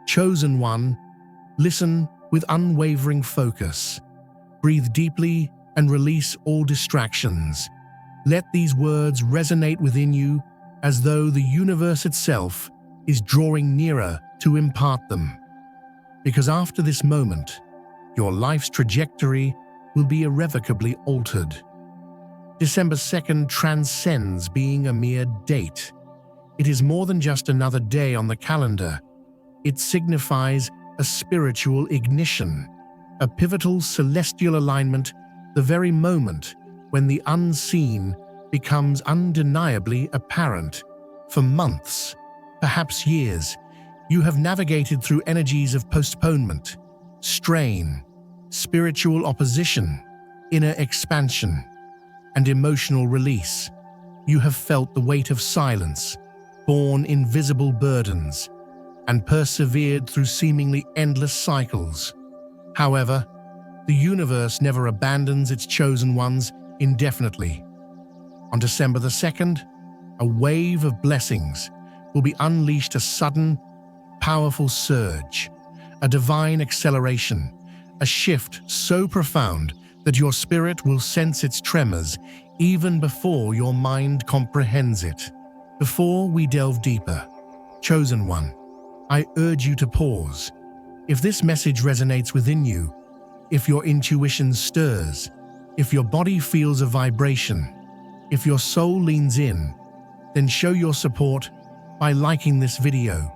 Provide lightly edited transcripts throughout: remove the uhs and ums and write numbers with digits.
Chosen one, listen with unwavering focus. Breathe deeply and release all distractions. Let these words resonate within you as though the universe itself is drawing nearer to impart them. Because after this moment, your life's trajectory will be irrevocably altered. December 2nd transcends being a mere date. It is more than just another day on the calendar. It signifies a spiritual ignition, a pivotal celestial alignment, the very moment when the unseen becomes undeniably apparent. For months, perhaps years, you have navigated through energies of postponement, strain, spiritual opposition, inner expansion, and emotional release. You have felt the weight of silence, borne invisible burdens, and persevered through seemingly endless cycles. However, the universe never abandons its chosen ones indefinitely. On December the 2nd, a wave of blessings will be unleashed, a sudden, powerful surge, a divine acceleration, a shift so profound that your spirit will sense its tremors even before your mind comprehends it. Before we delve deeper, Chosen One, I urge you to pause. If this message resonates within you, if your intuition stirs, if your body feels a vibration, if your soul leans in, then show your support by liking this video,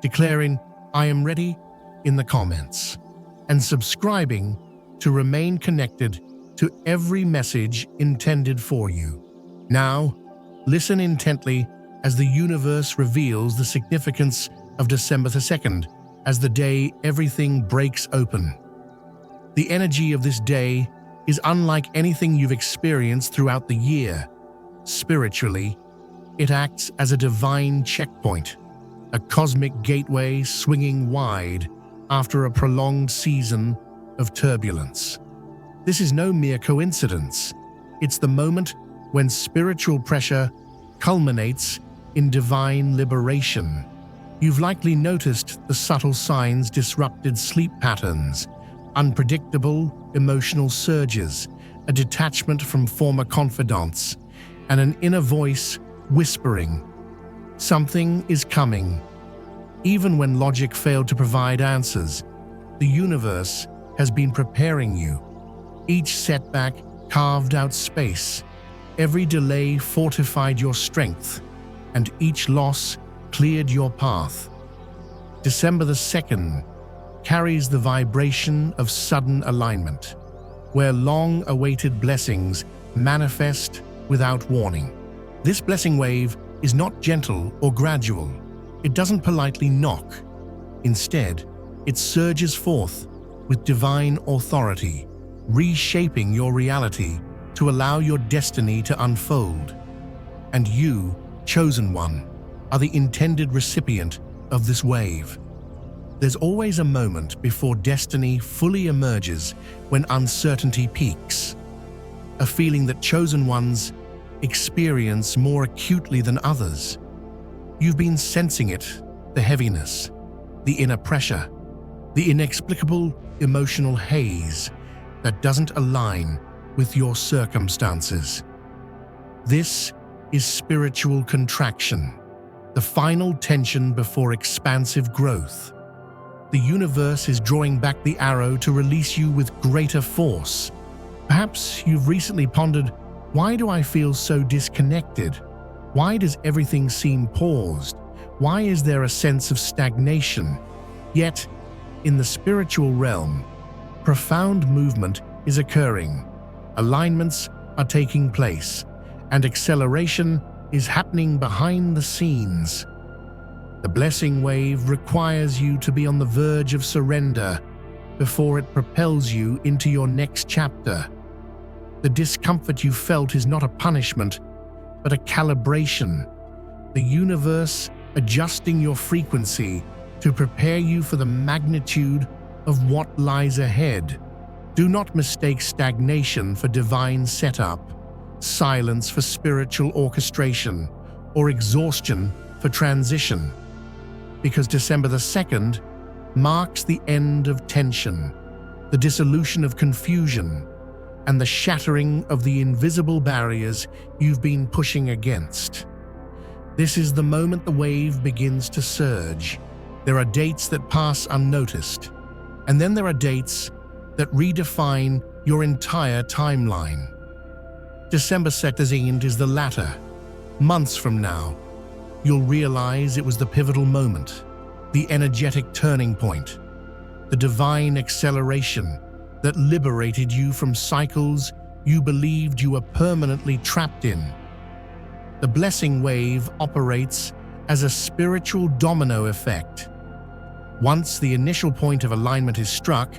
declaring "I am ready" in the comments, and subscribing to remain connected to every message intended for you. Now, listen intently as the universe reveals the significance of December the 2nd as the day everything breaks open. The energy of this day is unlike anything you've experienced throughout the year. Spiritually, it acts as a divine checkpoint, a cosmic gateway swinging wide after a prolonged season of turbulence. This is no mere coincidence. It's the moment when spiritual pressure culminates in divine liberation. You've likely noticed the subtle signs: disrupted sleep patterns, unpredictable emotional surges, a detachment from former confidants, and an inner voice whispering, "Something is coming." Even when logic failed to provide answers, the universe has been preparing you. Each setback carved out space, every delay fortified your strength, and each loss cleared your path. December the 2nd carries the vibration of sudden alignment, where long-awaited blessings manifest without warning. This blessing wave is not gentle or gradual. It doesn't politely knock. Instead, it surges forth with divine authority, reshaping your reality to allow your destiny to unfold. And you, Chosen One, are the intended recipient of this wave. There's always a moment before destiny fully emerges when uncertainty peaks, a feeling that chosen ones experience more acutely than others. You've been sensing it, the heaviness, the inner pressure, the inexplicable emotional haze that doesn't align with your circumstances. This is spiritual contraction, the final tension before expansive growth. The universe is drawing back the arrow to release you with greater force. Perhaps you've recently pondered, why do I feel so disconnected? Why does everything seem paused? Why is there a sense of stagnation? Yet, in the spiritual realm, profound movement is occurring. Alignments are taking place, and acceleration is happening behind the scenes. The blessing wave requires you to be on the verge of surrender before it propels you into your next chapter. The discomfort you felt is not a punishment, but a calibration. The universe adjusting your frequency to prepare you for the magnitude of what lies ahead. Do not mistake stagnation for divine setup, silence for spiritual orchestration, or exhaustion for transition. Because December the 2nd marks the end of tension, the dissolution of confusion, and the shattering of the invisible barriers you've been pushing against. This is the moment the wave begins to surge. There are dates that pass unnoticed, and then there are dates that redefine your entire timeline. December 2nd is the latter. Months from now, you'll realize it was the pivotal moment, the energetic turning point, the divine acceleration that liberated you from cycles you believed you were permanently trapped in. The blessing wave operates as a spiritual domino effect. Once the initial point of alignment is struck,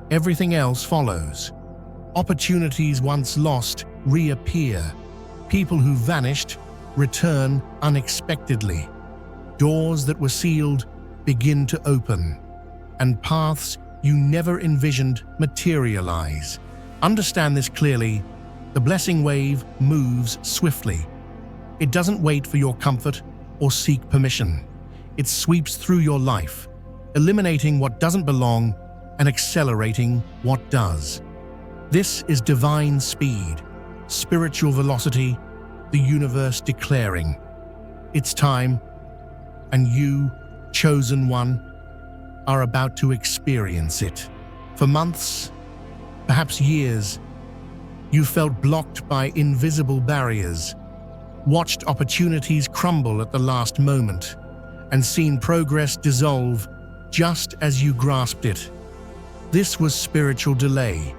everything else follows. Opportunities once lost reappear. People who vanished return unexpectedly. Doors that were sealed begin to open, and paths you never envisioned materialize. Understand this clearly. The blessing wave moves swiftly. It doesn't wait for your comfort or seek permission. It sweeps through your life, eliminating what doesn't belong and accelerating what does. This is divine speed, spiritual velocity, the universe declaring, "It's time," and you, chosen one, are about to experience it. For months, perhaps years, you felt blocked by invisible barriers, watched opportunities crumble at the last moment, and seen progress dissolve just as you grasped it. This was spiritual delay,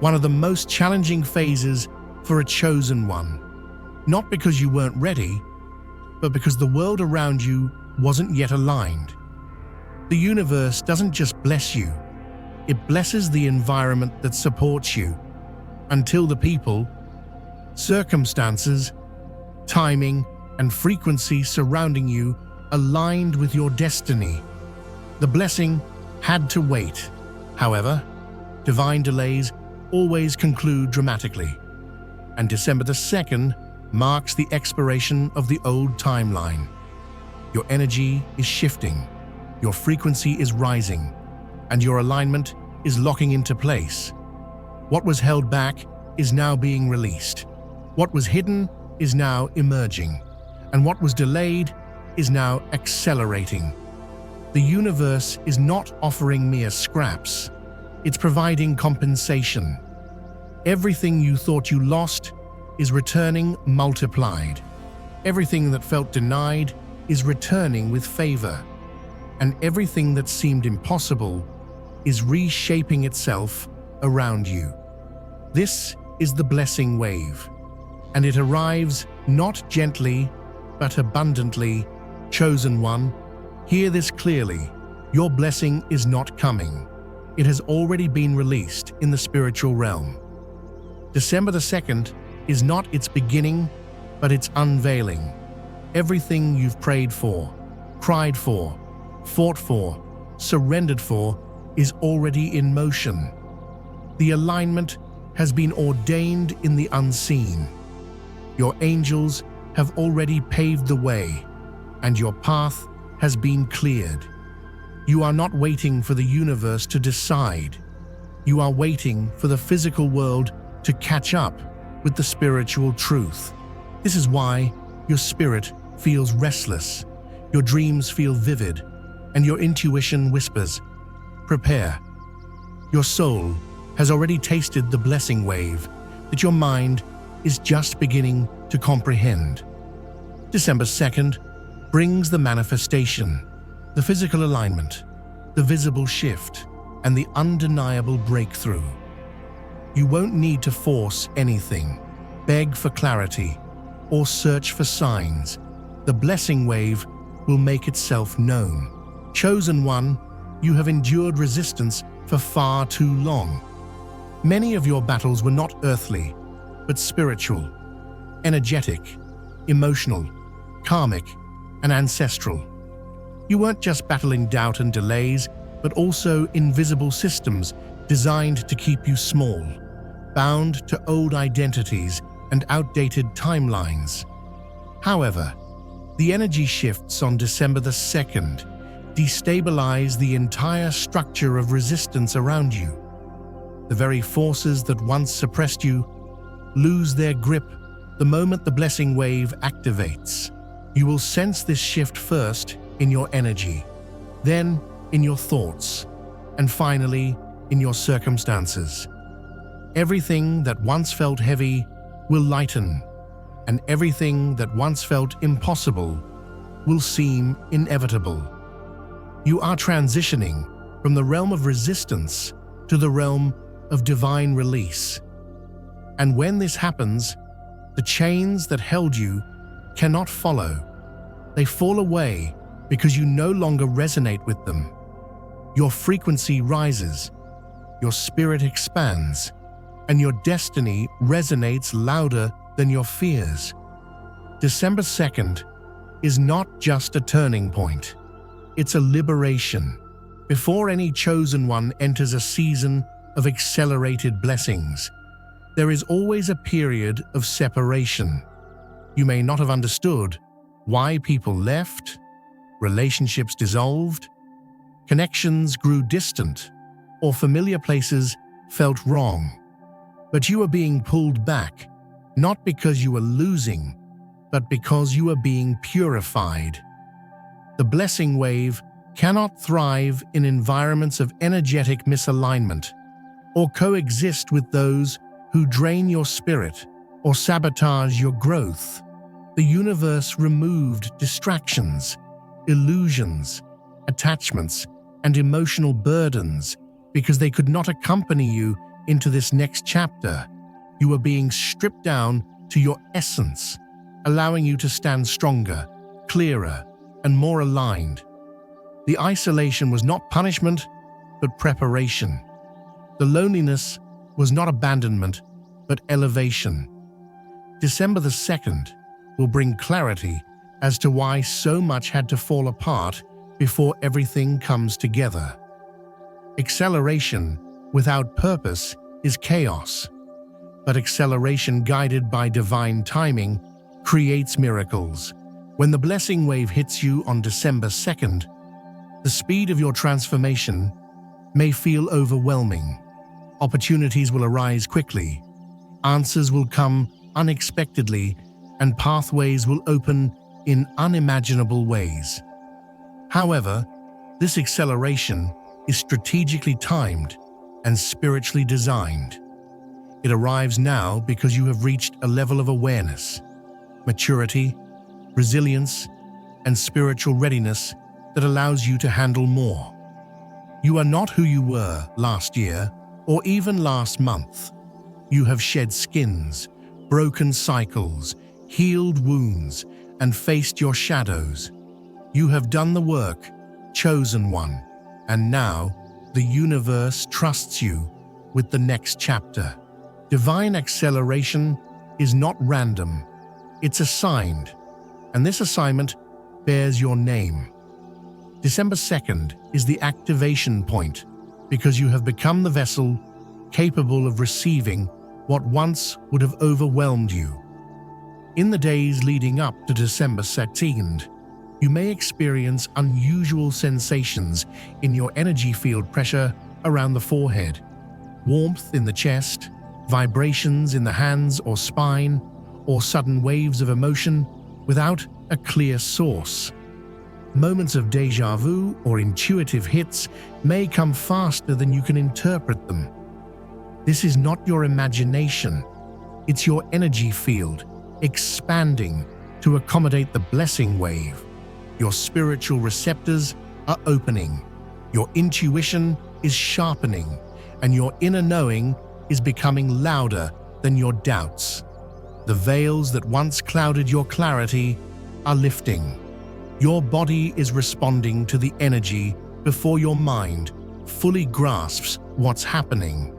one of the most challenging phases for a chosen one. Not because you weren't ready, but because the world around you wasn't yet aligned. The universe doesn't just bless you, it blesses the environment that supports you, until the people, circumstances, timing, and frequency surrounding you aligned with your destiny. The blessing had to wait. However, divine delays always conclude dramatically, and December the 2nd marks the expiration of the old timeline. Your energy is shifting, your frequency is rising, and your alignment is locking into place. What was held back is now being released. What was hidden is now emerging, and what was delayed is now accelerating. The universe is not offering mere scraps, it's providing compensation. Everything you thought you lost is returning multiplied. Everything that felt denied is returning with favor. And everything that seemed impossible is reshaping itself around you. This is the blessing wave, and it arrives not gently, but abundantly. Chosen one, hear this clearly. Your blessing is not coming. It has already been released in the spiritual realm. December the 2nd is not its beginning, but its unveiling. Everything you've prayed for, cried for, fought for, surrendered for is already in motion. The alignment has been ordained in the unseen. Your angels have already paved the way, and your path has been cleared. You are not waiting for the universe to decide. You are waiting for the physical world to catch up with the spiritual truth. This is why your spirit feels restless, your dreams feel vivid, and your intuition whispers, "Prepare." Your soul has already tasted the blessing wave that your mind is just beginning to comprehend. December 2nd brings the manifestation, the physical alignment, the visible shift, and the undeniable breakthrough. You won't need to force anything, beg for clarity, or search for signs. The blessing wave will make itself known. Chosen one, you have endured resistance for far too long. Many of your battles were not earthly, but spiritual, energetic, emotional, karmic, and ancestral. You weren't just battling doubt and delays, but also invisible systems designed to keep you small, bound to old identities and outdated timelines. However, the energy shifts on December the 2nd. destabilize the entire structure of resistance around you. The very forces that once suppressed you lose their grip the moment the blessing wave activates. You will sense this shift first in your energy, then in your thoughts, and finally in your circumstances. Everything that once felt heavy will lighten, and everything that once felt impossible will seem inevitable. You are transitioning from the realm of resistance to the realm of divine release. And when this happens, the chains that held you cannot follow. They fall away because you no longer resonate with them. Your frequency rises, your spirit expands, and your destiny resonates louder than your fears. December 2nd is not just a turning point. It's a liberation. Before any chosen one enters a season of accelerated blessings, there is always a period of separation. You may not have understood why people left, relationships dissolved, connections grew distant, or familiar places felt wrong. But you are being pulled back, not because you are losing, but because you are being purified. The blessing wave cannot thrive in environments of energetic misalignment, or coexist with those who drain your spirit or sabotage your growth. The universe removed distractions, illusions, attachments, and emotional burdens because they could not accompany you into this next chapter. You are being stripped down to your essence, allowing you to stand stronger, clearer, and more aligned. The isolation was not punishment, but preparation. The loneliness was not abandonment, but elevation. December the 2nd will bring clarity as to why so much had to fall apart before everything comes together. Acceleration without purpose is chaos, but acceleration guided by divine timing creates miracles. When the blessing wave hits you on December 2nd, the speed of your transformation may feel overwhelming. Opportunities will arise quickly, answers will come unexpectedly, and pathways will open in unimaginable ways. However, this acceleration is strategically timed and spiritually designed. It arrives now because you have reached a level of awareness, maturity, resilience, and spiritual readiness that allows you to handle more. You are not who you were last year or even last month. You have shed skins, broken cycles, healed wounds, and faced your shadows. You have done the work, chosen one, and now the universe trusts you with the next chapter. Divine acceleration is not random, it's assigned, and this assignment bears your name. December 2nd is the activation point because you have become the vessel capable of receiving what once would have overwhelmed you. In the days leading up to December 2nd, you may experience unusual sensations in your energy field: pressure around the forehead, warmth in the chest, vibrations in the hands or spine, or sudden waves of emotion without a clear source. Moments of déjà vu or intuitive hits may come faster than you can interpret them. This is not your imagination, it's your energy field expanding to accommodate the blessing wave. Your spiritual receptors are opening, your intuition is sharpening, and your inner knowing is becoming louder than your doubts. The veils that once clouded your clarity are lifting. Your body is responding to the energy before your mind fully grasps what's happening.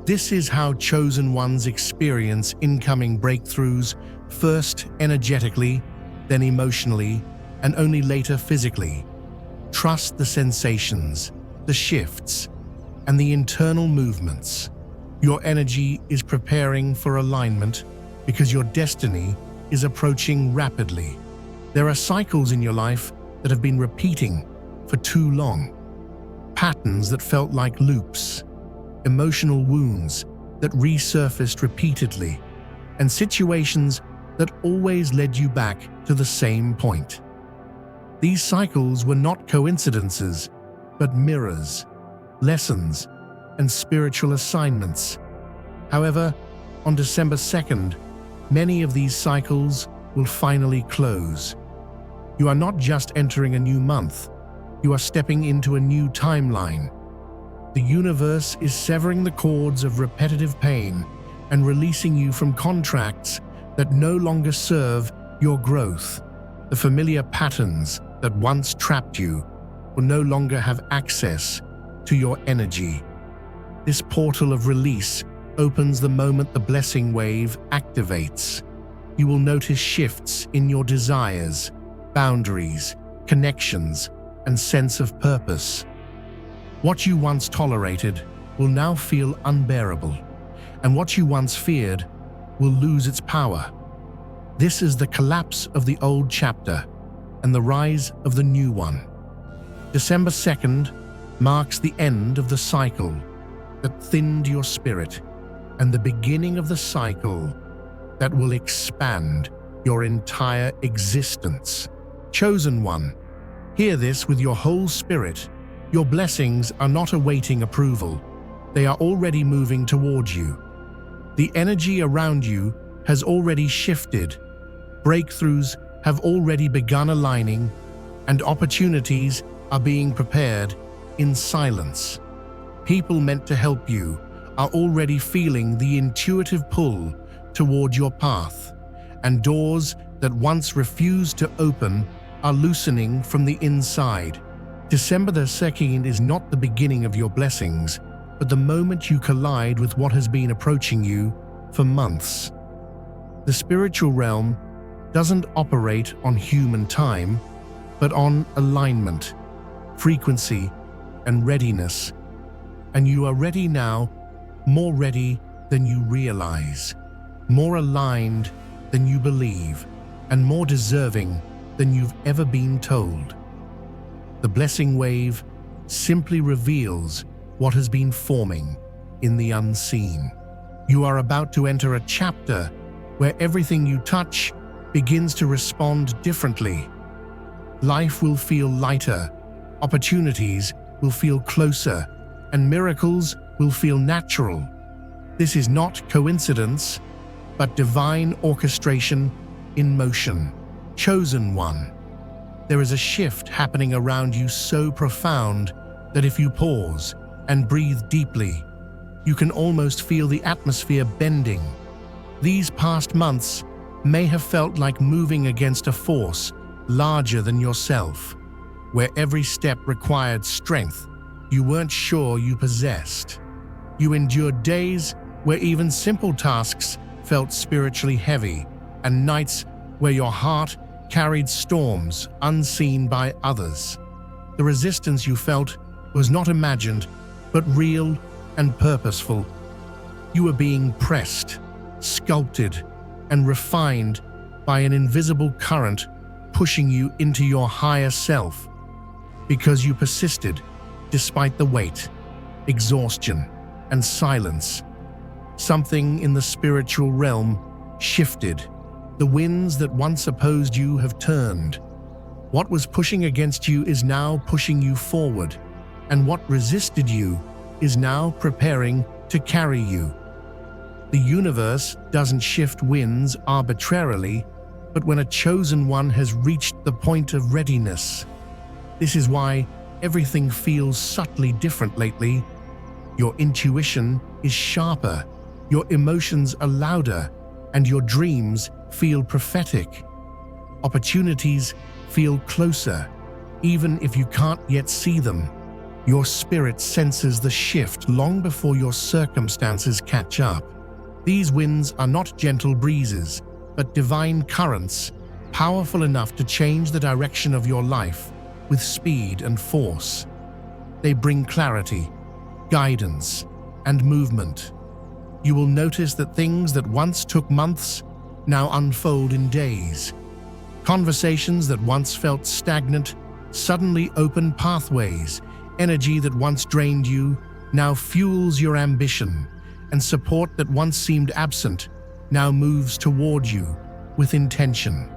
This is how chosen ones experience incoming breakthroughs, first energetically, then emotionally, and only later physically. Trust the sensations, the shifts, and the internal movements. Your energy is preparing for alignment because your destiny is approaching rapidly. There are cycles in your life that have been repeating for too long. Patterns that felt like loops, emotional wounds that resurfaced repeatedly, and situations that always led you back to the same point. These cycles were not coincidences, but mirrors, lessons, and spiritual assignments. However, on December 2nd, many of these cycles will finally close. You are not just entering a new month, you are stepping into a new timeline. The universe is severing the cords of repetitive pain and releasing you from contracts that no longer serve your growth. The familiar patterns that once trapped you will no longer have access to your energy. This portal of release opens the moment the blessing wave activates. You will notice shifts in your desires, boundaries, connections, and sense of purpose. What you once tolerated will now feel unbearable, and what you once feared will lose its power. This is the collapse of the old chapter and the rise of the new one. December 2nd marks the end of the cycle that thinned your spirit and the beginning of the cycle that will expand your entire existence. Chosen one, hear this with your whole spirit. Your blessings are not awaiting approval. They are already moving towards you. The energy around you has already shifted. Breakthroughs have already begun aligning, and opportunities are being prepared in silence. People meant to help you are already feeling the intuitive pull toward your path, and doors that once refused to open are loosening from the inside. December the 2nd is not the beginning of your blessings, but the moment you collide with what has been approaching you for months. The spiritual realm doesn't operate on human time, but on alignment, frequency, and readiness. And you are ready now, more ready than you realize, more aligned than you believe, and more deserving than you've ever been told. The blessing wave simply reveals what has been forming in the unseen. You are about to enter a chapter where everything you touch begins to respond differently. Life will feel lighter, opportunities will feel closer, and miracles will feel natural. This is not coincidence, but divine orchestration in motion. Chosen one, there is a shift happening around you so profound that if you pause and breathe deeply, you can almost feel the atmosphere bending. These past months may have felt like moving against a force larger than yourself, where every step required strength you weren't sure you possessed. You endured days where even simple tasks felt spiritually heavy, and nights where your heart carried storms unseen by others. The resistance you felt was not imagined, but real and purposeful. You were being pressed, sculpted, and refined by an invisible current pushing you into your higher self. Because you persisted despite the weight, exhaustion, and silence, something in the spiritual realm shifted. The winds that once opposed you have turned. What was pushing against you is now pushing you forward, and what resisted you is now preparing to carry you. The universe doesn't shift winds arbitrarily, but when a chosen one has reached the point of readiness. This is why everything feels subtly different lately. Your intuition is sharper, your emotions are louder, and your dreams feel prophetic. Opportunities feel closer, even if you can't yet see them. Your spirit senses the shift long before your circumstances catch up. These winds are not gentle breezes, but divine currents, powerful enough to change the direction of your life with speed and force. They bring clarity, guidance, and movement. You will notice that things that once took months now unfold in days. Conversations that once felt stagnant suddenly open pathways. Energy that once drained you now fuels your ambition, and support that once seemed absent now moves toward you with intention.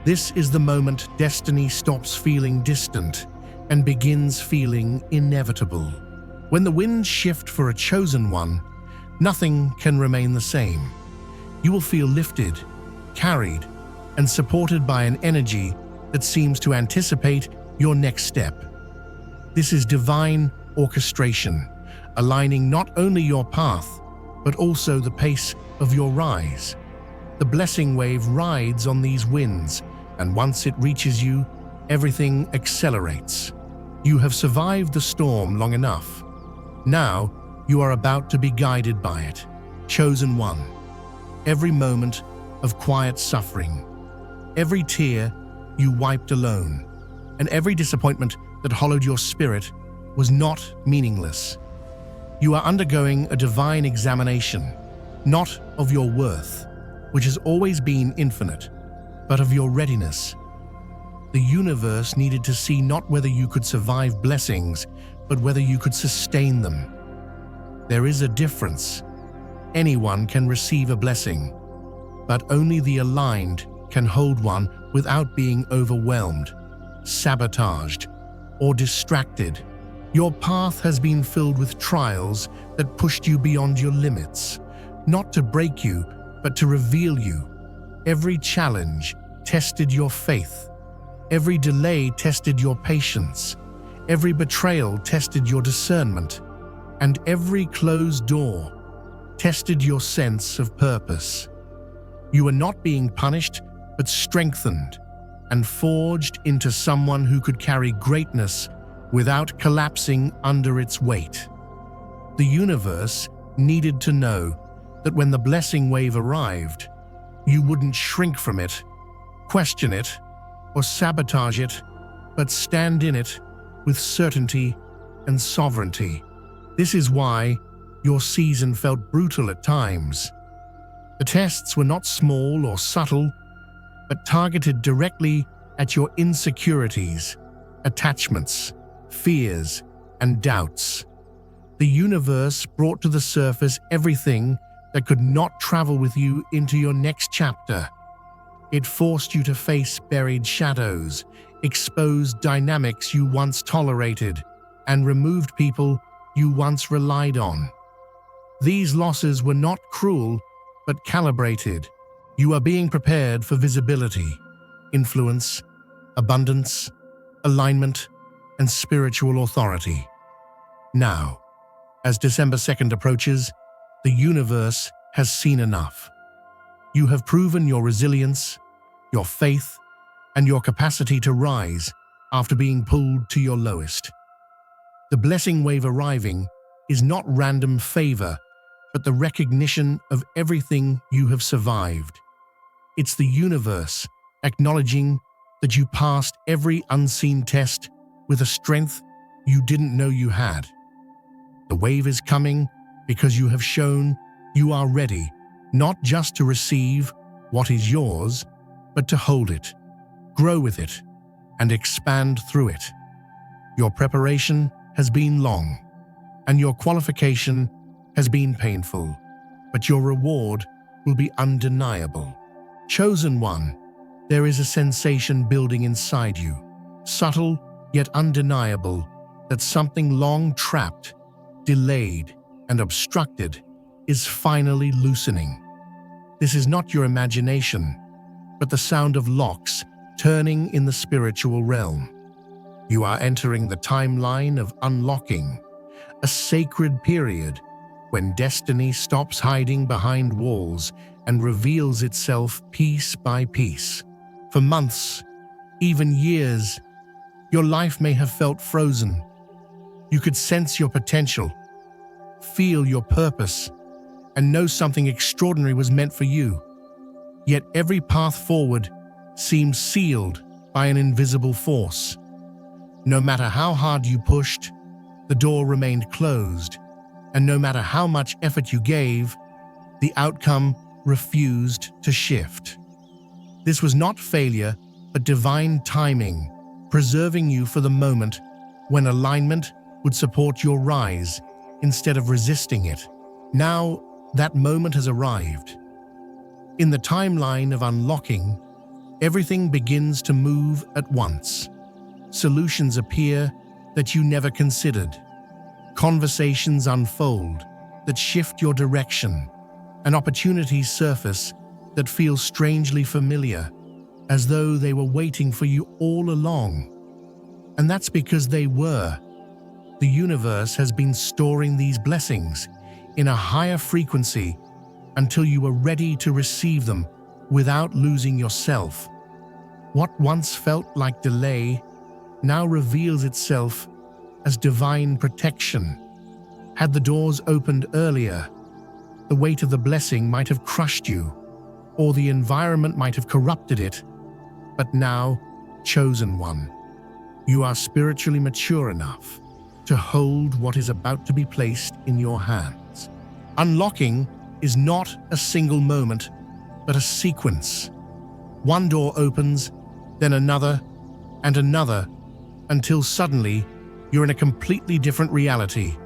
This is the moment destiny stops feeling distant and begins feeling inevitable. When the winds shift for a chosen one, nothing can remain the same. You will feel lifted, carried, and supported by an energy that seems to anticipate your next step. This is divine orchestration, aligning not only your path, but also the pace of your rise. The blessing wave rides on these winds, and once it reaches you, everything accelerates. You have survived the storm long enough. Now, you are about to be guided by it. Chosen one. Every moment of quiet suffering, every tear you wiped alone, and every disappointment that hollowed your spirit was not meaningless. You are undergoing a divine examination, not of your worth, which has always been infinite, but of your readiness. The universe needed to see not whether you could survive blessings, but whether you could sustain them. There is a difference. Anyone can receive a blessing, but only the aligned can hold one without being overwhelmed, sabotaged, or distracted. Your path has been filled with trials that pushed you beyond your limits, not to break you, but to reveal you. Every challenge tested your faith. Every delay tested your patience. Every betrayal tested your discernment. And every closed door tested your sense of purpose. You are not being punished, but strengthened and forged into someone who could carry greatness without collapsing under its weight. The universe needed to know that when the blessing wave arrived, you wouldn't shrink from it, question it, or sabotage it, but stand in it with certainty and sovereignty. This is why your season felt brutal at times. The tests were not small or subtle, but targeted directly at your insecurities, attachments, fears, and doubts. The universe brought to the surface everything that could not travel with you into your next chapter. It forced you to face buried shadows, exposed dynamics you once tolerated, and removed people you once relied on. These losses were not cruel, but calibrated. You are being prepared for visibility, influence, abundance, alignment, and spiritual authority. Now, as December 2nd approaches, the universe has seen enough. You have proven your resilience, your faith, and your capacity to rise after being pulled to your lowest. The blessing wave arriving is not random favor, but the recognition of everything you have survived. It's the universe acknowledging that you passed every unseen test with a strength you didn't know you had. The wave is coming because you have shown you are ready, not just to receive what is yours, but to hold it, grow with it, and expand through it. Your preparation has been long, and your qualification has been painful, but your reward will be undeniable. Chosen one, there is a sensation building inside you, subtle yet undeniable, that something long trapped, delayed, and obstructed is finally loosening. This is not your imagination, but the sound of locks turning in the spiritual realm. You are entering the timeline of unlocking, a sacred period when destiny stops hiding behind walls and reveals itself piece by piece. For months, even years, your life may have felt frozen. You could sense your potential, feel your purpose, and know something extraordinary was meant for you. Yet every path forward seemed sealed by an invisible force. No matter how hard you pushed, the door remained closed, and no matter how much effort you gave, the outcome refused to shift. This was not failure, but divine timing, preserving you for the moment when alignment would support your rise instead of resisting it. Now, that moment has arrived. In the timeline of unlocking, everything begins to move at once. Solutions appear that you never considered. Conversations unfold that shift your direction, and opportunities surface that feel strangely familiar, as though they were waiting for you all along. And that's because they were. The universe has been storing these blessings in a higher frequency until you are ready to receive them without losing yourself. What once felt like delay now reveals itself as divine protection. Had the doors opened earlier, the weight of the blessing might have crushed you, or the environment might have corrupted it. But now, chosen one, you are spiritually mature enough to hold what is about to be placed in your hands. Unlocking is not a single moment, but a sequence. One door opens, then another, and another, until suddenly you're in a completely different reality.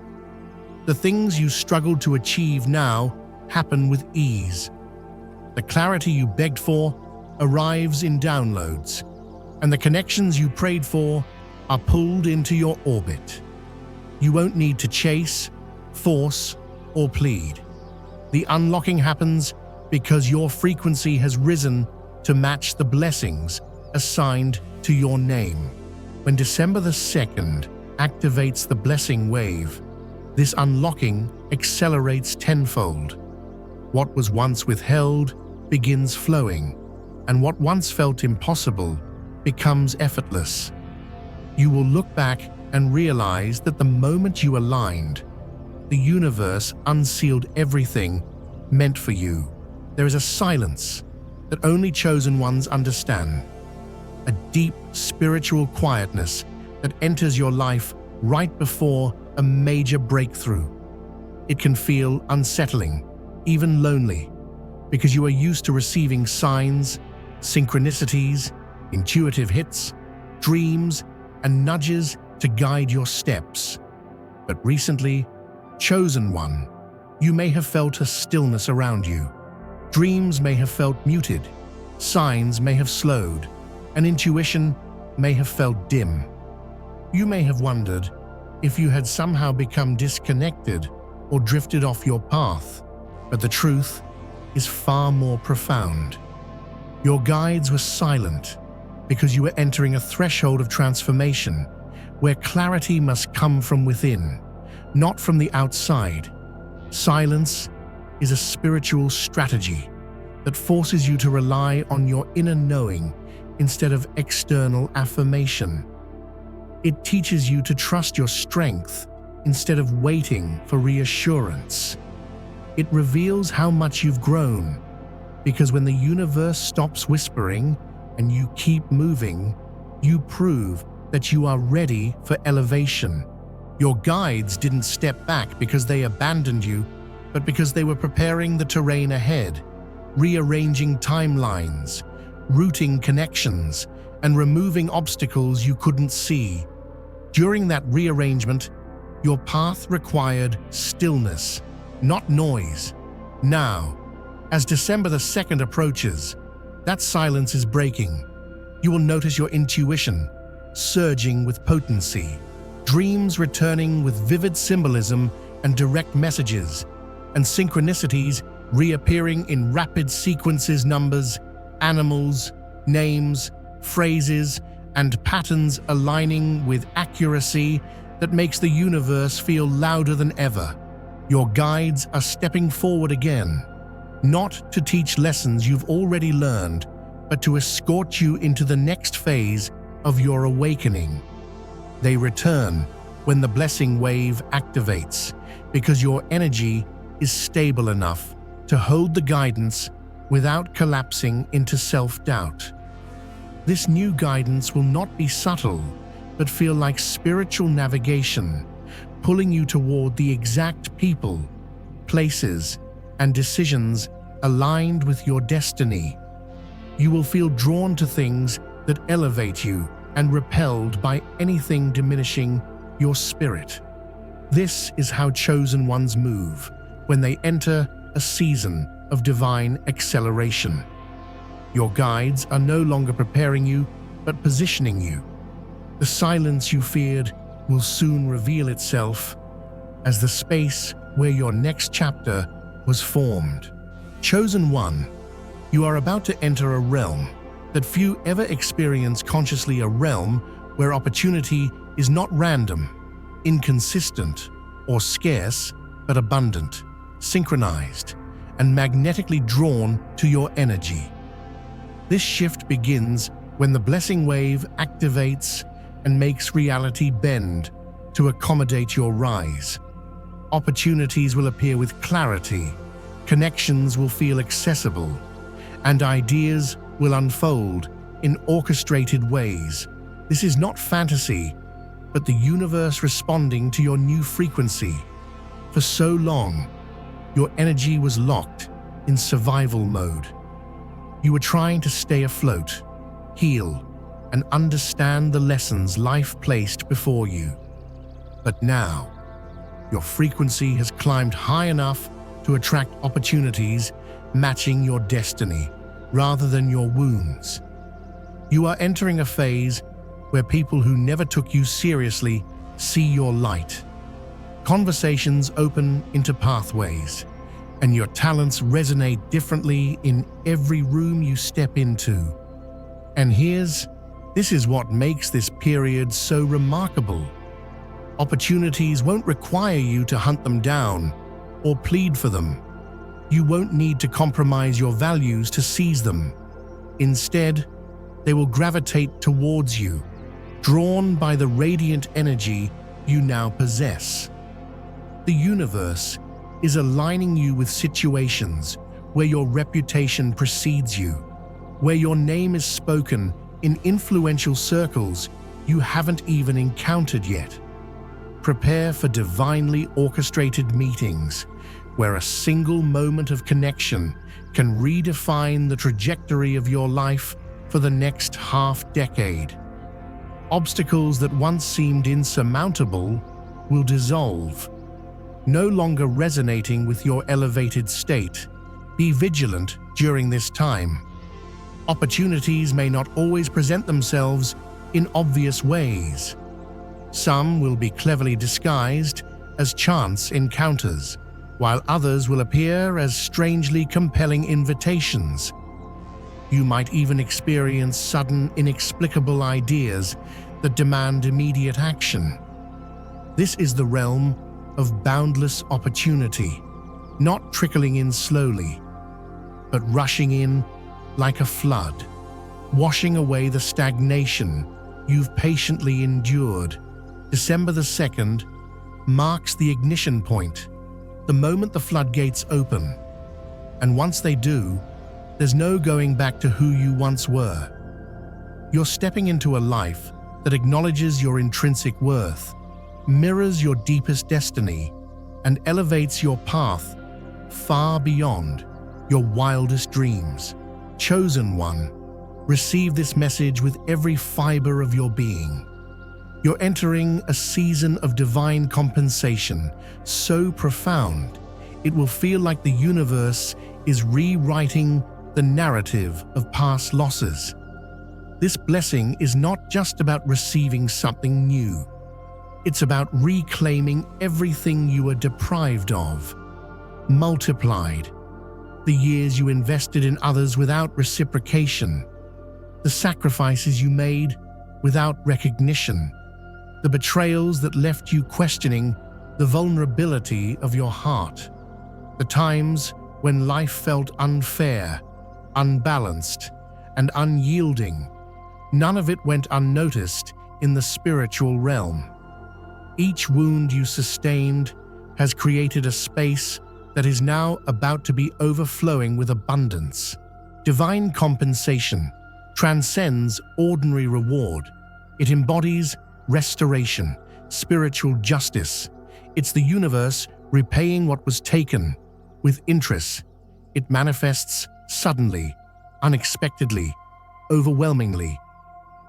The things you struggled to achieve now happen with ease. The clarity you begged for arrives in downloads, and the connections you prayed for are pulled into your orbit. You won't need to chase, force, or plead. The unlocking happens because your frequency has risen to match the blessings assigned to your name. When December the 2nd activates the blessing wave, this unlocking accelerates tenfold. What was once withheld begins flowing, and what once felt impossible becomes effortless. You will look back and realize that the moment you aligned, the universe unsealed everything meant for you. There is a silence that only chosen ones understand, a deep spiritual quietness that enters your life right before a major breakthrough. It can feel unsettling, even lonely, because you are used to receiving signs, synchronicities, intuitive hits, dreams, and nudges to guide your steps. But recently, chosen one, you may have felt a stillness around you. Dreams may have felt muted, signs may have slowed, and intuition may have felt dim. You may have wondered if you had somehow become disconnected or drifted off your path, but the truth is far more profound. Your guides were silent because you were entering a threshold of transformation where clarity must come from within, not from the outside. Silence is a spiritual strategy that forces you to rely on your inner knowing instead of external affirmation. It teaches you to trust your strength instead of waiting for reassurance. It reveals how much you've grown, because when the universe stops whispering and you keep moving, you prove that you are ready for elevation. Your guides didn't step back because they abandoned you, but because they were preparing the terrain ahead, rearranging timelines, routing connections, and removing obstacles you couldn't see. During that rearrangement, your path required stillness, not noise. Now, as December the 2nd approaches, that silence is breaking. You will notice your intuition surging with potency, dreams returning with vivid symbolism and direct messages, and synchronicities reappearing in rapid sequences, numbers, animals, names, phrases, and patterns aligning with accuracy that makes the universe feel louder than ever. Your guides are stepping forward again, not to teach lessons you've already learned, but to escort you into the next phase of your awakening. They return when the blessing wave activates, because your energy is stable enough to hold the guidance without collapsing into self-doubt. This new guidance will not be subtle, but feel like spiritual navigation, pulling you toward the exact people, places, and decisions aligned with your destiny. You will feel drawn to things that elevate you, and repelled by anything diminishing your spirit. This is how chosen ones move when they enter a season of divine acceleration. Your guides are no longer preparing you, but positioning you. The silence you feared will soon reveal itself as the space where your next chapter was formed. Chosen one, you are about to enter a realm that few ever experience consciously, a realm where opportunity is not random, inconsistent, or scarce, but abundant, synchronized, and magnetically drawn to your energy. This shift begins when the blessing wave activates and makes reality bend to accommodate your rise. Opportunities will appear with clarity, connections will feel accessible, and ideas will unfold in orchestrated ways. This is not fantasy, but the universe responding to your new frequency. For so long, your energy was locked in survival mode. You were trying to stay afloat, heal, and understand the lessons life placed before you. But now, your frequency has climbed high enough to attract opportunities matching your destiny rather than your wounds. You are entering a phase where people who never took you seriously see your light. Conversations open into pathways, and your talents resonate differently in every room you step into. And this is what makes this period so remarkable. Opportunities won't require you to hunt them down or plead for them. You won't need to compromise your values to seize them. Instead, they will gravitate towards you, drawn by the radiant energy you now possess. The universe is aligning you with situations where your reputation precedes you, where your name is spoken in influential circles you haven't even encountered yet. Prepare for divinely orchestrated meetings where a single moment of connection can redefine the trajectory of your life for the next half-decade. Obstacles that once seemed insurmountable will dissolve, no longer resonating with your elevated state. Be vigilant during this time. Opportunities may not always present themselves in obvious ways. Some will be cleverly disguised as chance encounters, while others will appear as strangely compelling invitations. You might even experience sudden, inexplicable ideas that demand immediate action. This is the realm of boundless opportunity, not trickling in slowly, but rushing in like a flood, washing away the stagnation you've patiently endured. December the 2nd marks the ignition point, the moment the floodgates open. And once they do, there's no going back to who you once were. You're stepping into a life that acknowledges your intrinsic worth, mirrors your deepest destiny, and elevates your path far beyond your wildest dreams. Chosen one, receive this message with every fiber of your being. You're entering a season of divine compensation, so profound, it will feel like the universe is rewriting the narrative of past losses. This blessing is not just about receiving something new. It's about reclaiming everything you were deprived of, multiplied. The years you invested in others without reciprocation, the sacrifices you made without recognition, the betrayals that left you questioning the vulnerability of your heart, the times when life felt unfair, unbalanced, and unyielding. None of it went unnoticed in the spiritual realm. Each wound you sustained has created a space that is now about to be overflowing with abundance. Divine compensation transcends ordinary reward. It embodies restoration, spiritual justice. It's the universe repaying what was taken with interest. It manifests suddenly, unexpectedly, overwhelmingly.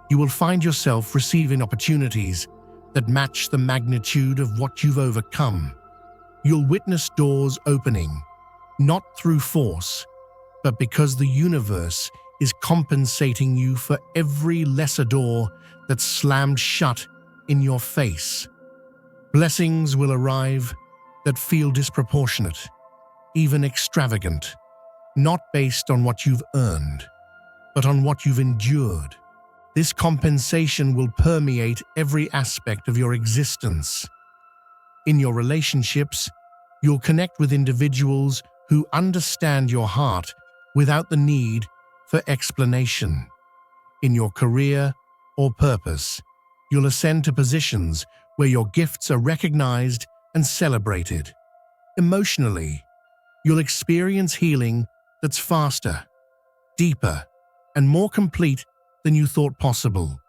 You will find yourself receiving opportunities that match the magnitude of what you've overcome. You'll witness doors opening, not through force, but because the universe is compensating you for every lesser door that's slammed shut in your face. Blessings will arrive that feel disproportionate, even extravagant, not based on what you've earned, but on what you've endured. This compensation will permeate every aspect of your existence. In your relationships, you'll connect with individuals who understand your heart without the need for explanation. In your career or purpose, you'll ascend to positions where your gifts are recognized and celebrated. Emotionally, you'll experience healing that's faster, deeper, and more complete than you thought possible.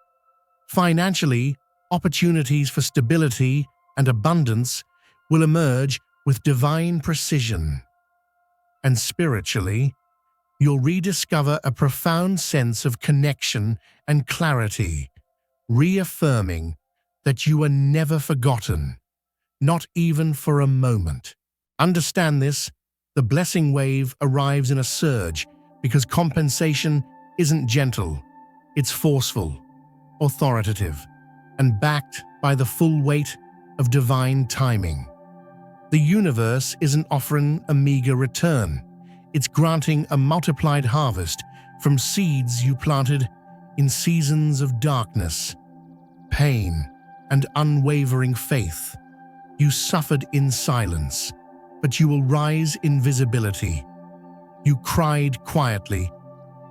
Financially, opportunities for stability and abundance will emerge with divine precision. And spiritually, you'll rediscover a profound sense of connection and clarity, reaffirming that you are never forgotten, not even for a moment. Understand this, the blessing wave arrives in a surge because compensation isn't gentle, it's forceful, authoritative, and backed by the full weight of divine timing. The universe isn't offering a meager return, it's granting a multiplied harvest from seeds you planted in seasons of darkness, pain, and unwavering faith. You suffered in silence, but you will rise in visibility. You cried quietly,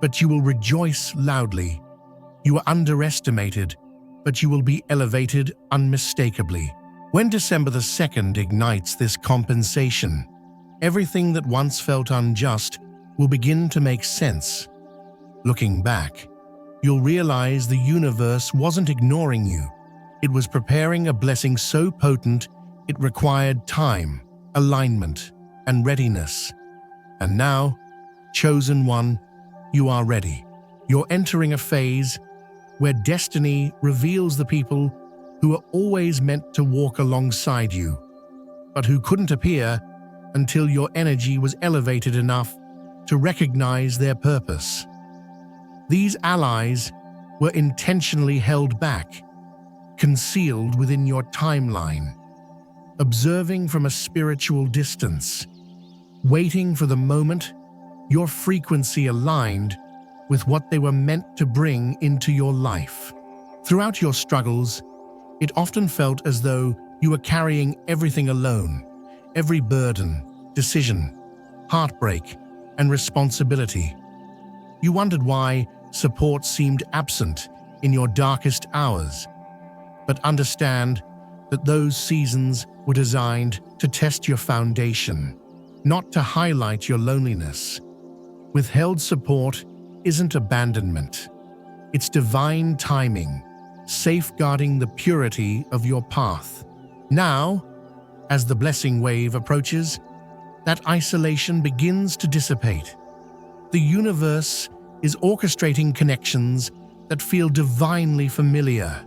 but you will rejoice loudly. You were underestimated, but you will be elevated unmistakably. When December the 2nd ignites this compensation, everything that once felt unjust will begin to make sense. Looking back, you'll realize the universe wasn't ignoring you. It was preparing a blessing so potent it required time, alignment, and readiness. And now, chosen one, you are ready. You're entering a phase where destiny reveals the people who are always meant to walk alongside you, but who couldn't appear until your energy was elevated enough to recognize their purpose. These allies were intentionally held back, concealed within your timeline, observing from a spiritual distance, waiting for the moment your frequency aligned with what they were meant to bring into your life. Throughout your struggles, it often felt as though you were carrying everything alone, every burden, decision, heartbreak, and responsibility. You wondered why support seemed absent in your darkest hours, but understand that those seasons were designed to test your foundation, not to highlight your loneliness. Withheld support isn't abandonment. It's divine timing, safeguarding the purity of your path. Now, as the blessing wave approaches, that isolation begins to dissipate. The universe is orchestrating connections that feel divinely familiar,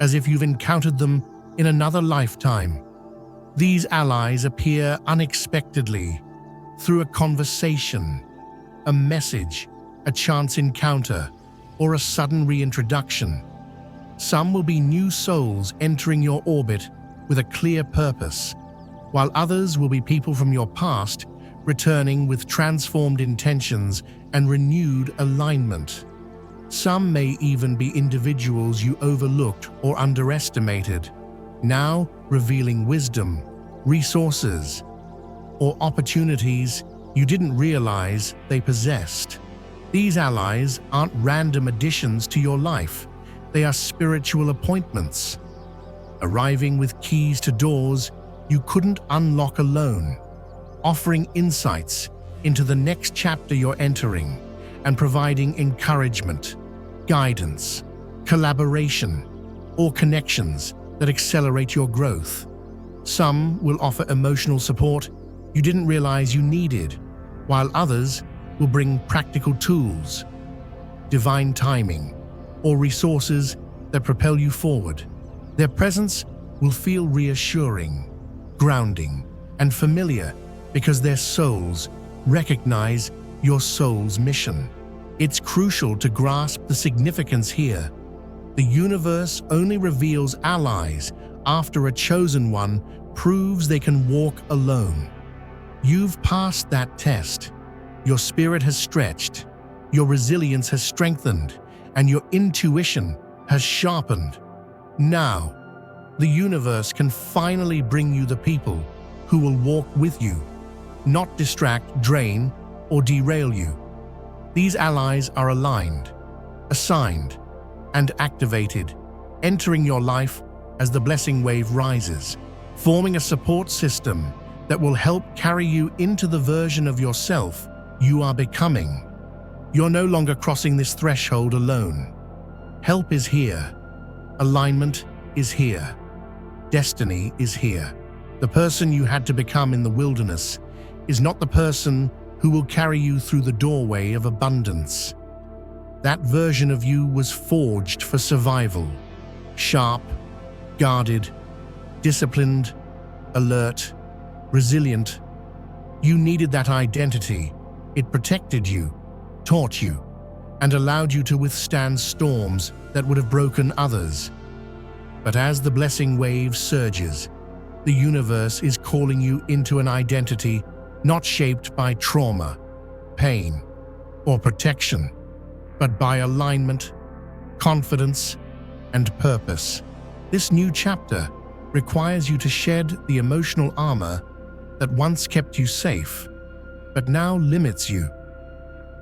as if you've encountered them in another lifetime. These allies appear unexpectedly through a conversation, a message, a chance encounter, or a sudden reintroduction. Some will be new souls entering your orbit with a clear purpose, while others will be people from your past returning with transformed intentions and renewed alignment. Some may even be individuals you overlooked or underestimated, now revealing wisdom, resources, or opportunities you didn't realize they possessed. These allies aren't random additions to your life. They are spiritual appointments, arriving with keys to doors you couldn't unlock alone, offering insights into the next chapter you're entering and providing encouragement, guidance, collaboration, or connections that accelerate your growth. Some will offer emotional support you didn't realize you needed, while others will bring practical tools. Divine timing, or resources that propel you forward. Their presence will feel reassuring, grounding, and familiar because their souls recognize your soul's mission. It's crucial to grasp the significance here. The universe only reveals allies after a chosen one proves they can walk alone. You've passed that test. Your spirit has stretched, your resilience has strengthened, and your intuition has sharpened. Now, the universe can finally bring you the people who will walk with you, not distract, drain, or derail you. These allies are aligned, assigned, and activated, entering your life as the blessing wave rises, forming a support system that will help carry you into the version of yourself you are becoming. You're no longer crossing this threshold alone. Help is here. Alignment is here. Destiny is here. The person you had to become in the wilderness is not the person who will carry you through the doorway of abundance. That version of you was forged for survival. Sharp, guarded, disciplined, alert, resilient. You needed that identity. It protected you, taught you, and allowed you to withstand storms that would have broken others. But as the blessing wave surges, the universe is calling you into an identity not shaped by trauma, pain, or protection, but by alignment, confidence, and purpose. This new chapter requires you to shed the emotional armor that once kept you safe, but now limits you.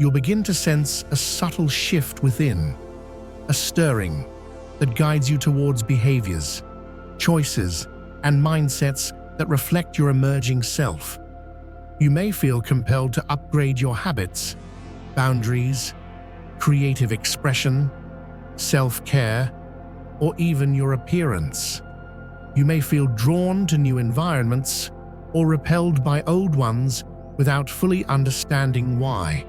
You'll begin to sense a subtle shift within, a stirring that guides you towards behaviors, choices, and mindsets that reflect your emerging self. You may feel compelled to upgrade your habits, boundaries, creative expression, self-care, or even your appearance. You may feel drawn to new environments or repelled by old ones without fully understanding why.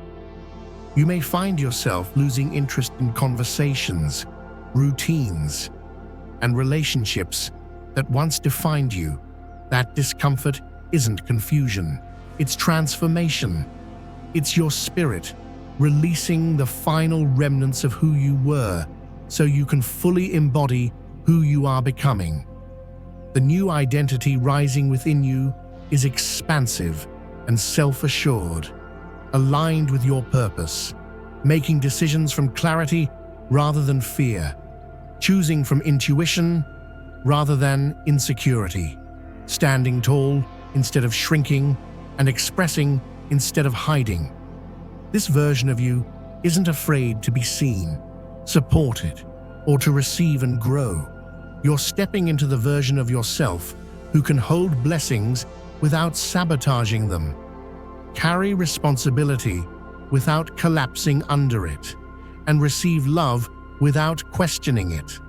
You may find yourself losing interest in conversations, routines, and relationships that once defined you. That discomfort isn't confusion, it's transformation. It's your spirit releasing the final remnants of who you were so you can fully embody who you are becoming. The new identity rising within you is expansive and self-assured, aligned with your purpose, making decisions from clarity rather than fear, choosing from intuition rather than insecurity, standing tall instead of shrinking, and expressing instead of hiding. This version of you isn't afraid to be seen, supported, or to receive and grow. You're stepping into the version of yourself who can hold blessings without sabotaging them, carry responsibility without collapsing under it, and receive love without questioning it.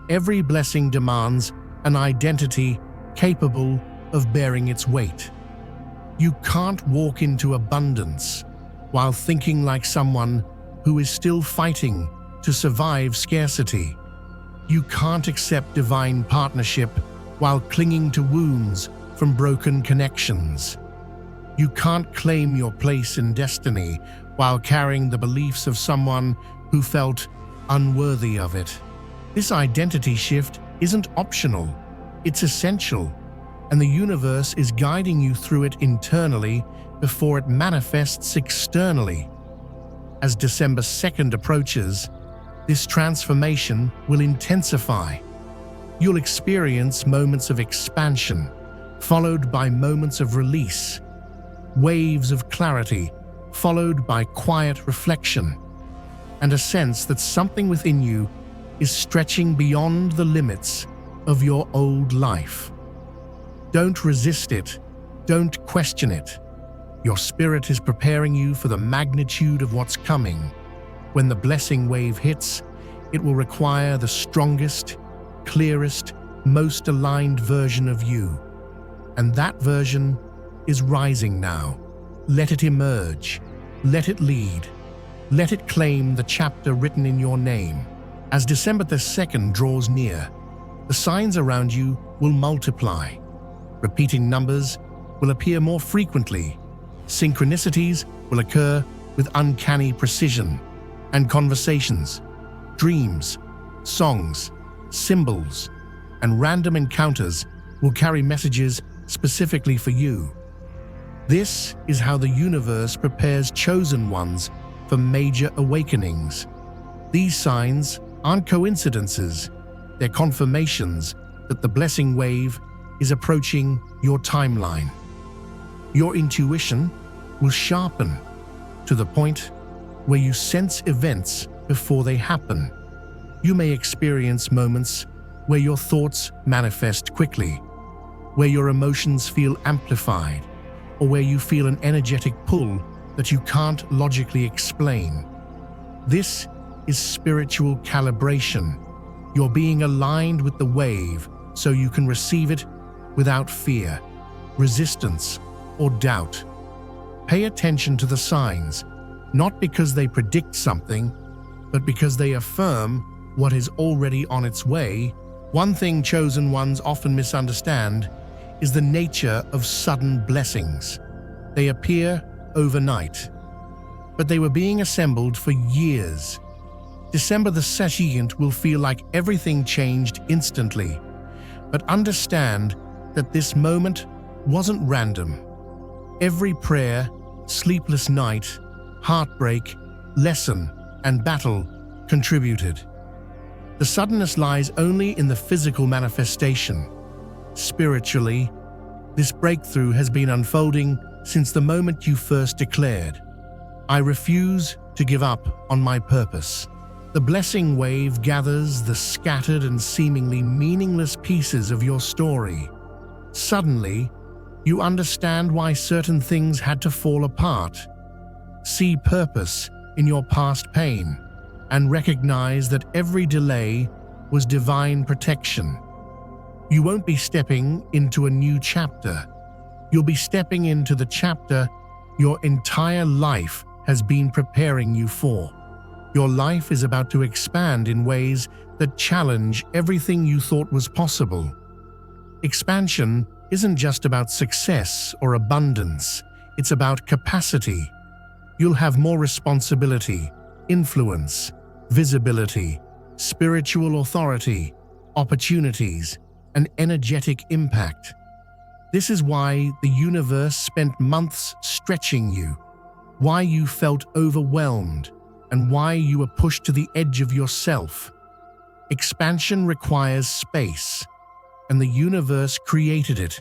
Every blessing demands an identity capable of bearing its weight. You can't walk into abundance while thinking like someone who is still fighting to survive scarcity. You can't accept divine partnership while clinging to wounds from broken connections. You can't claim your place in destiny while carrying the beliefs of someone who felt unworthy of it. This identity shift isn't optional, it's essential, and the universe is guiding you through it internally before it manifests externally. As December 2nd approaches, this transformation will intensify. You'll experience moments of expansion, followed by moments of release, waves of clarity, followed by quiet reflection, and a sense that something within you is stretching beyond the limits of your old life. Don't resist it. Don't question it. Your spirit is preparing you for the magnitude of what's coming. When the blessing wave hits, it will require the strongest, clearest, most aligned version of you. And that version is rising now. Let it emerge. Let it lead. Let it claim the chapter written in your name. As December the 2nd draws near, the signs around you will multiply. Repeating numbers will appear more frequently. Synchronicities will occur with uncanny precision, and conversations, dreams, songs, symbols, and random encounters will carry messages specifically for you. This is how the universe prepares chosen ones for major awakenings. These signs aren't coincidences, they're confirmations that the blessing wave is approaching your timeline. Your intuition will sharpen to the point where you sense events before they happen. You may experience moments where your thoughts manifest quickly, where your emotions feel amplified, or where you feel an energetic pull that you can't logically explain. This is spiritual calibration. You're being aligned with the wave so you can receive it without fear, resistance, or doubt. Pay attention to the signs, not because they predict something, but because they affirm what is already on its way. One thing chosen ones often misunderstand is the nature of sudden blessings. They appear overnight, but they were being assembled for years. December the 2nd will feel like everything changed instantly, but understand that this moment wasn't random. Every prayer, sleepless night, heartbreak, lesson, and battle contributed. The suddenness lies only in the physical manifestation. Spiritually, this breakthrough has been unfolding since the moment you first declared, "I refuse to give up on my purpose." The blessing wave gathers the scattered and seemingly meaningless pieces of your story. Suddenly, you understand why certain things had to fall apart. See purpose in your past pain and recognize that every delay was divine protection. You won't be stepping into a new chapter. You'll be stepping into the chapter your entire life has been preparing you for. Your life is about to expand in ways that challenge everything you thought was possible. Expansion isn't just about success or abundance, it's about capacity. You'll have more responsibility, influence, visibility, spiritual authority, opportunities, and energetic impact. This is why the universe spent months stretching you, why you felt overwhelmed, and why you were pushed to the edge of yourself. Expansion requires space, and the universe created it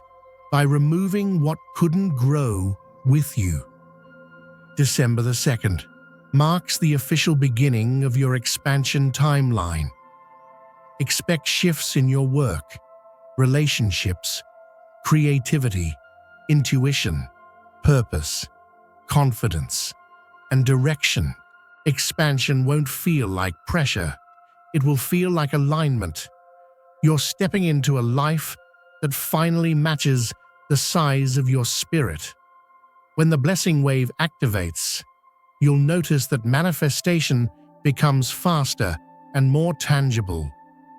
by removing what couldn't grow with you. December the 2nd marks the official beginning of your expansion timeline. Expect shifts in your work, relationships, creativity, intuition, purpose, confidence, and direction. Expansion won't feel like pressure. It will feel like alignment. You're stepping into a life that finally matches the size of your spirit. When the blessing wave activates, you'll notice that manifestation becomes faster and more tangible.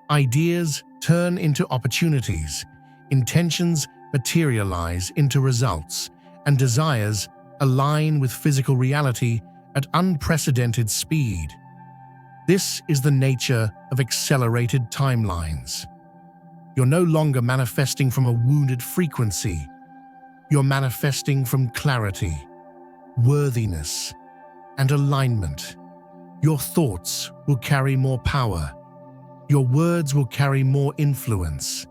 Ideas turn into opportunities, intentions materialize into results, and desires align with physical reality at unprecedented speed. This is the nature of accelerated timelines. You're no longer manifesting from a wounded frequency. You're manifesting from clarity, worthiness, and alignment. Your thoughts will carry more power. Your words will carry more influence,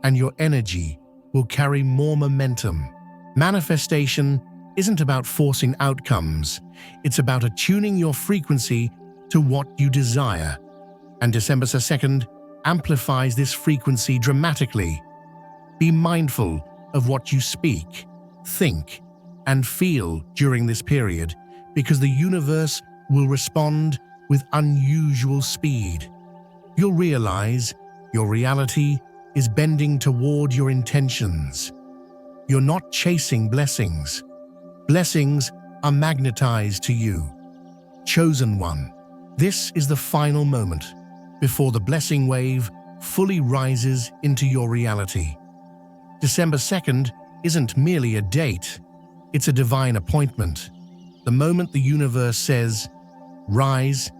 and your energy will carry more momentum. Manifestation isn't about forcing outcomes, it's about attuning your frequency to what you desire. And December 2nd amplifies this frequency dramatically. Be mindful of what you speak, think, and feel during this period, because the universe will respond with unusual speed. You'll realize your reality is bending toward your intentions. You're not chasing blessings. Blessings are magnetized to you. Chosen one, this is the final moment. before the blessing wave fully rises into your reality. December 2nd isn't merely a date, it's a divine appointment. The moment the universe says, "Rise,"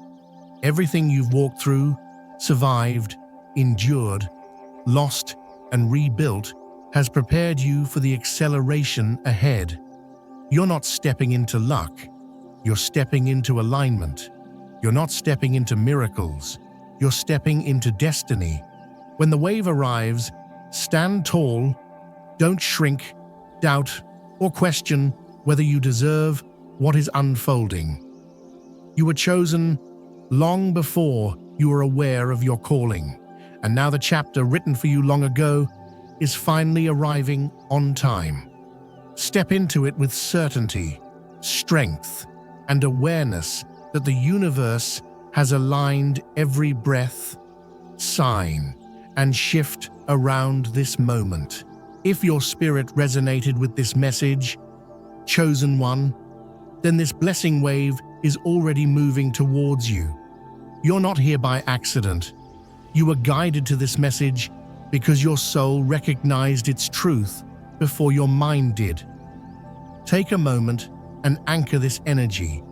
everything you've walked through, survived, endured, lost, and rebuilt has prepared you for the acceleration ahead. You're not stepping into luck, you're stepping into alignment. You're not stepping into miracles, you're stepping into destiny. When the wave arrives, stand tall, don't shrink, doubt, or question whether you deserve what is unfolding. You were chosen long before you were aware of your calling, and now the chapter written for you long ago is finally arriving on time. Step into it with certainty, strength, and awareness that the universe has aligned every breath, sign, and shift around this moment. If your spirit resonated with this message, chosen one, then this blessing wave is already moving towards you. You're not here by accident. You were guided to this message because your soul recognized its truth before your mind did. Take a moment and anchor this energy.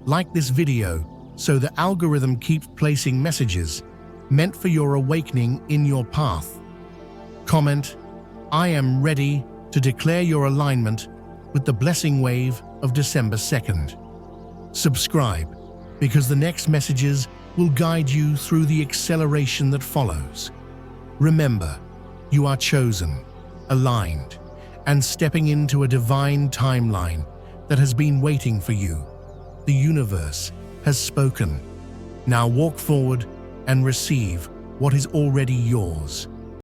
Like this video so the algorithm keeps placing messages meant for your awakening in your path. Comment, "I am ready," to declare your alignment with the blessing wave of December 2nd. Subscribe, because the next messages will guide you through the acceleration that follows. Remember, you are chosen, aligned, and stepping into a divine timeline that has been waiting for you. The universe has spoken. Now walk forward and receive what is already yours.